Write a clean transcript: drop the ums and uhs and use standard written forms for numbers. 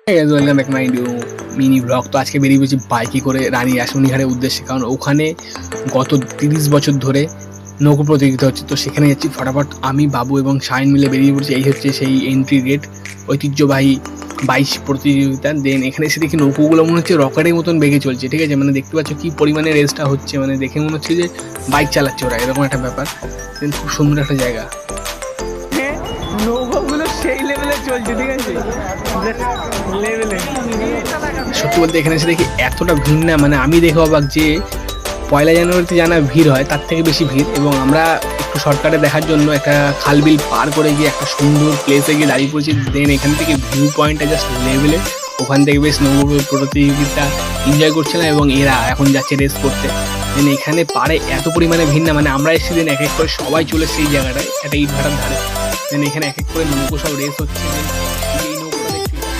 Welcome back my new mini blog. তো আজকে বেরিয়ে পড়েছি বাইকে করে রানী রাসমণিহাটের উদ্দেশ্যে, কারণ ওখানে গত 30 বছর ধরে নৌকো প্রতিযোগিতা হচ্ছে। তো সেখানে যাচ্ছি ফটাফট। আমি, বাবু এবং শাইন মিলে বেরিয়ে পড়ছি। এই হচ্ছে সেই এন্ট্রি গেট, ঐতিহ্যবাহী 22 প্রতিযোগিতা। দেন এখানে এসে দেখি নৌকোগুলো মনে হচ্ছে রকেটের মতন বেগে চলছে, ঠিক আছে? মানে দেখতে পাচ্ছ কী পরিমাণে রেসটা হচ্ছে, মানে দেখে মনে হচ্ছে যে বাইক চালাচ্ছে ওরা, এরকম একটা ব্যাপার। দেন খুব সুন্দর একটা জায়গা, নৌকাগুলো সেই লেভেলে চলছে, ঠিক আছে, লেভেলে। সত্যি বলতে এখানে এসে দেখি এতটা ভিড় না, মানে আমি দেখে অবাক যে 1 জানুয়ারিতে জানা ভিড় হয় তার থেকে বেশি ভিড়। এবং আমরা একটু শর্টকাটে দেখার জন্য একটা খাল বিল পার করে গিয়ে একটা সুন্দর প্লেসে গিয়ে দাঁড়িয়ে পড়েছি। দেন এখান থেকে ভিউ পয়েন্টটা জাস্ট লেভেলে, ওখান থেকে বেশ নৌকো প্রতিযোগিতা এনজয় করছিলাম এবং এরা এখন যাচ্ছে রেস করতে। দেন এখানে পাড়ে এত পরিমাণে ভিড় না, মানে আমরা এসে দিন এক এক করে সবাই চলে সেই জায়গাটায় একটা ইট ভাটার ধারে। দেন এখানে এক এক করে নৌকো সব রেস হচ্ছে।